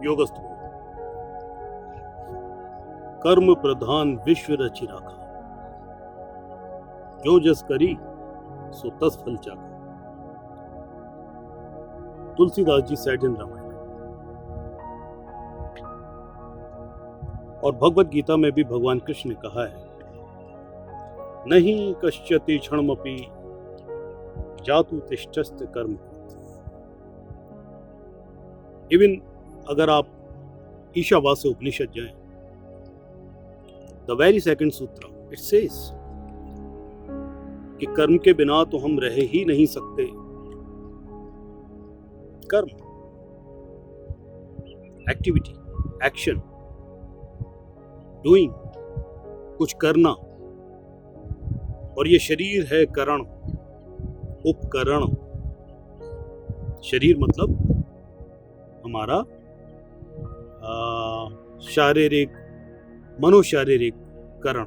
योगस्थ हो। कर्म प्रधान विश्व रचि राखा, जो जस करी सो तस फल चाखा। Tulsidas ji said in Ramayan. और भगवत गीता में भी भगवान कृष्ण ने कहा है, नहीं कश्यति क्षणमपि जातु तिष्ठस्थ कर्म। इवन अगर आप ईशावास्य उपनिषद जाएं, द वेरी सेकंड सूत्र इट सेज कि कर्म के बिना तो हम रह ही नहीं सकते। कर्म, एक्टिविटी, एक्शन, डूइंग, कुछ करना। और ये शरीर है करण, उपकरण। शरीर मतलब हमारा शारीरिक, मनोशारीरिक करण,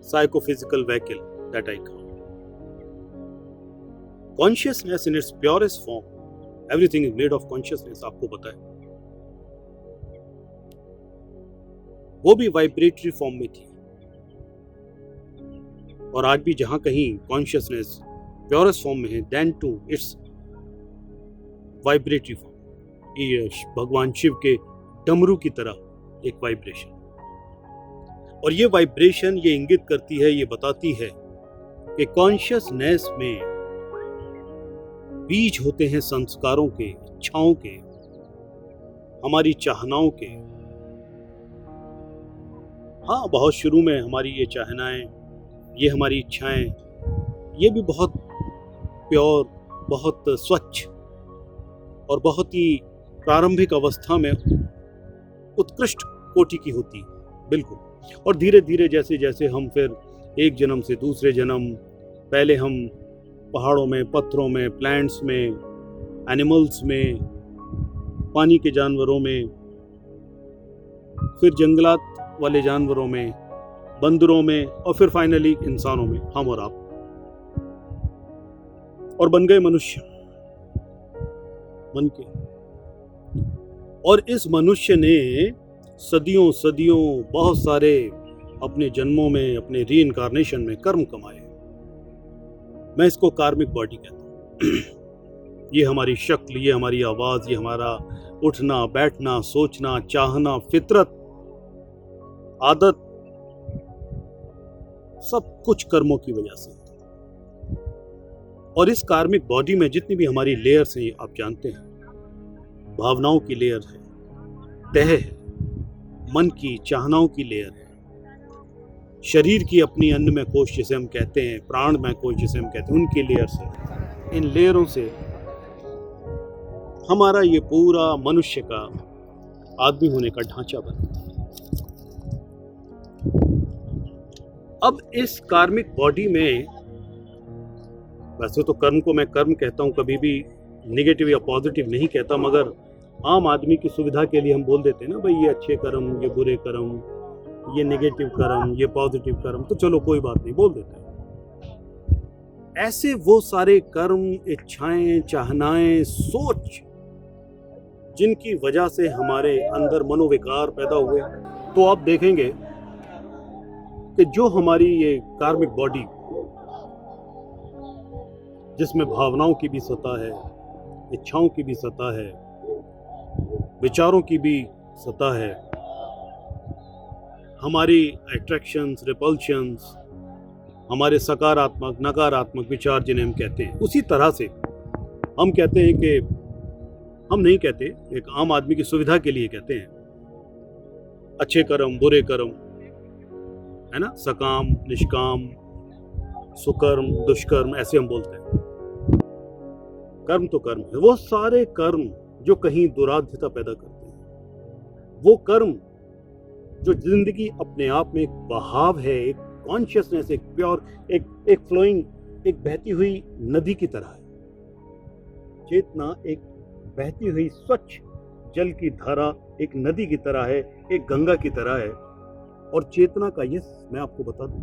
psychophysical vehicle that I call. Consciousness in its purest form, everything is made of consciousness, आपको पता है। वो भी वाइब्रेटरी फॉर्म में थी। और आज भी जहां कहीं कॉन्शियसनेस प्योरेस्ट फॉर्म में है, then to its vibratory form. ये भगवान शिव के डमरू की तरह एक वाइब्रेशन। और ये वाइब्रेशन ये इंगित करती है, ये बताती है कि कॉन्शियसनेस में बीज होते हैं संस्कारों के, इच्छाओं के, हमारी चाहनाओं के। हाँ, बहुत शुरू में हमारी ये चाहनाएं, ये हमारी इच्छाएं, ये भी बहुत प्योर, बहुत स्वच्छ और बहुत ही प्रारंभिक अवस्था में उत्कृष्ट कोटि की होती, बिल्कुल। और धीरे धीरे जैसे जैसे हम फिर एक जन्म से दूसरे जन्म, पहले हम पहाड़ों में, पत्थरों में, प्लांट्स में, एनिमल्स में, पानी के जानवरों में, फिर जंगलात वाले जानवरों में, बंदरों में, और फिर फाइनली इंसानों में, हम और आप, और बन गए मनुष्य बन के। और इस मनुष्य ने सदियों सदियों बहुत सारे अपने जन्मों में, अपने रीइंकार्नेशन में कर्म कमाए। मैं इसको कार्मिक बॉडी कहता हूँ। ये हमारी शक्ल, ये हमारी आवाज, ये हमारा उठना, बैठना, सोचना, चाहना, फितरत, आदत, सब कुछ कर्मों की वजह से। और इस कार्मिक बॉडी में जितनी भी हमारी लेयर्स हैं, आप जानते हैं, भावनाओं की लेयर है, तह है, मन की चाहनाओं की लेयर है, शरीर की अपनी अन्नमय कोश जिसे हम कहते हैं, प्राणमय कोश जिसे हम कहते हैं, उनकी लेयर्स है। इन लेयरों से हमारा ये पूरा मनुष्य का, आदमी होने का ढांचा बना। अब इस कार्मिक बॉडी में, वैसे तो कर्म को मैं कर्म कहता हूँ, कभी भी नेगेटिव या पॉजिटिव नहीं कहता, मगर आम आदमी की सुविधा के लिए हम बोल देते हैं ना, भाई ये अच्छे कर्म, ये बुरे कर्म, ये नेगेटिव कर्म, ये पॉजिटिव कर्म, तो चलो कोई बात नहीं, बोल देते हैं। ऐसे वो सारे कर्म, इच्छाएं, चाहनाएं, सोच, जिनकी वजह से हमारे अंदर मनोविकार पैदा हुए, तो आप देखेंगे कि जो हमारी ये कार्मिक बॉडी, जिसमें भावनाओं की भी सतह है, इच्छाओं की भी सतह है, विचारों की भी सतह है, हमारी अट्रैक्शंस, रिपल्शंस, हमारे सकारात्मक, नकारात्मक विचार जिन्हें हम कहते हैं, उसी तरह से हम कहते हैं कि, हम नहीं कहते, एक आम आदमी की सुविधा के लिए कहते हैं, अच्छे कर्म, बुरे कर्म, है ना, सकाम, निष्काम, सुकर्म, दुष्कर्म, ऐसे हम बोलते हैं। कर्म तो कर्म है, वो सारे कर्म जो कहीं दुराध्यता पैदा करते हैं, वो कर्म जो जिंदगी अपने आप में एक बहाव है, एक कॉन्शियसनेस, एक प्योर, एक फ्लोइंग, एक बहती हुई नदी की तरह है। चेतना एक बहती हुई स्वच्छ जल की धारा, एक नदी की तरह है, एक गंगा की तरह है। और चेतना का, ये मैं आपको बता दूं,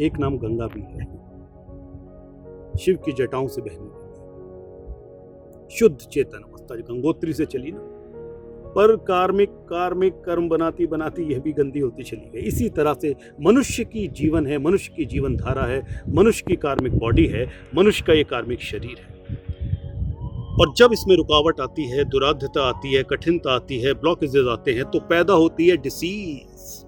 एक नाम गंगा भी है, शिव की जटाओं से बहने वाली। शुद्ध चेतन अवस्था जो गंगोत्री से चली ना, पर कार्मिक कार्मिक कर्म बनाती बनाती यह भी गंदी होती चली गई। इसी तरह से मनुष्य की जीवन है, मनुष्य की जीवन धारा है, मनुष्य की कार्मिक बॉडी है, मनुष्य का ये कार्मिक शरीर है। और जब इसमें रुकावट आती है, दुराध्यता आती है, कठिनता आती है, ब्लॉकेजेस आते हैं, तो पैदा होती है डिसीज।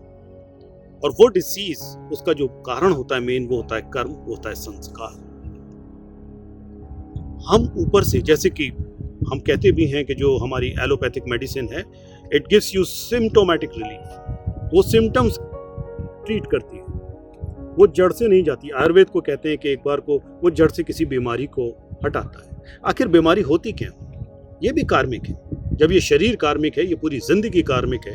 और वो डिसीज, उसका जो कारण होता है मेन, वो होता है कर्म, वो होता है संस्कार। हम ऊपर से, जैसे कि हम कहते भी हैं कि जो हमारी एलोपैथिक मेडिसिन है, it gives you symptomatic relief, वो सिम्टम्स ट्रीट करती है, वो जड़ से नहीं जाती। आयुर्वेद को कहते हैं कि एक बार को वो जड़ से किसी बीमारी को हटाता है। आखिर बीमारी होती क्या? ये भी कार्मिक है। जब ये शरीर कार्मिक है, ये पूरी जिंदगी कार्मिक है,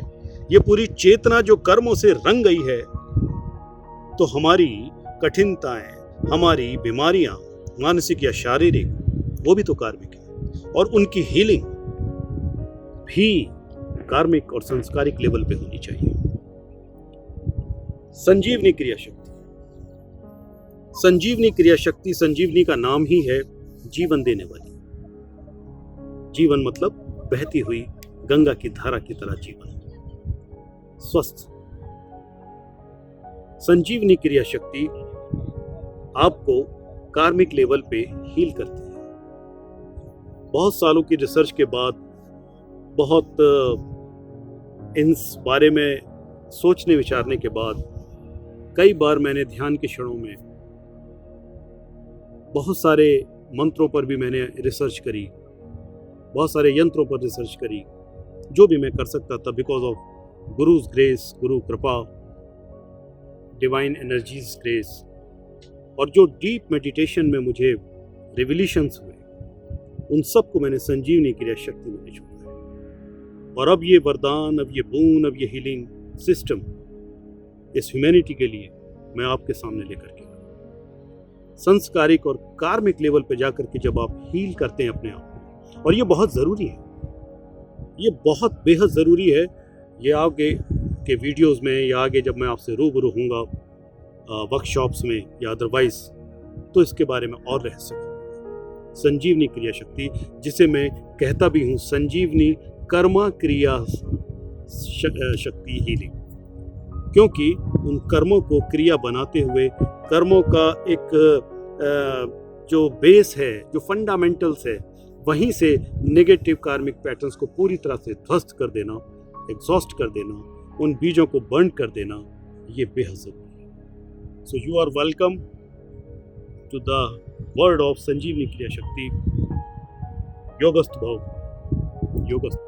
ये पूरी चेतना जो कर्मों से रंग गई है, तो हमारी कठिनताएं, हमारी बीमारियां, मानसिक या शारीरिक, वो भी तो कार्मिक है। और उनकी हीलिंग भी कार्मिक और संस्कारिक लेवल पे होनी चाहिए। संजीवनी क्रिया शक्ति, संजीवनी क्रिया शक्ति, संजीवनी का नाम ही है जीवन देने वाली। जीवन मतलब बहती हुई गंगा की धारा की तरह जीवन, स्वस्थ। संजीवनी क्रिया शक्ति आपको कार्मिक लेवल पे हील करती है। बहुत सालों की रिसर्च के बाद, बहुत इस बारे में सोचने विचारने के बाद, कई बार मैंने ध्यान के क्षणों में बहुत सारे मंत्रों पर भी मैंने रिसर्च करी, बहुत सारे यंत्रों पर रिसर्च करी, जो भी मैं कर सकता था, बिकॉज ऑफ गुरुज ग्रेस, गुरु कृपा, डिवाइन एनर्जीज ग्रेस। और जो डीप मेडिटेशन में मुझे रिविलेशंस हुए, उन सबको मैंने संजीवनी क्रिया शक्ति में छोड़ा है। और अब ये वरदान, अब ये बून, अब ये हीलिंग सिस्टम इस ह्यूमैनिटी के लिए मैं आपके सामने लेकर के संस्कारिक और कार्मिक लेवल पे जाकर के जब आप हील करते हैं अपने आप को, और ये बहुत ज़रूरी है, ये बहुत बेहद ज़रूरी है। ये आगे के वीडियोस में या आगे जब मैं आपसे रूबरू होऊंगा वर्कशॉप्स में या अदरवाइज, तो इसके बारे में और रह सकूँ। संजीवनी क्रिया शक्ति, जिसे मैं कहता भी हूँ संजीवनी कर्मा क्रिया शक्ति हीलिंग, क्योंकि उन कर्मों को क्रिया बनाते हुए, कर्मों का एक जो बेस है, जो फंडामेंटल्स है, वहीं से नेगेटिव कार्मिक पैटर्न्स को पूरी तरह से ध्वस्त कर देना, एग्जॉस्ट कर देना, उन बीजों को बर्न कर देना, ये बेहद जरूरी है। So you are welcome to the world of Sanjeevani Kriya Shakti. योगस्थ भव, योगस्थ।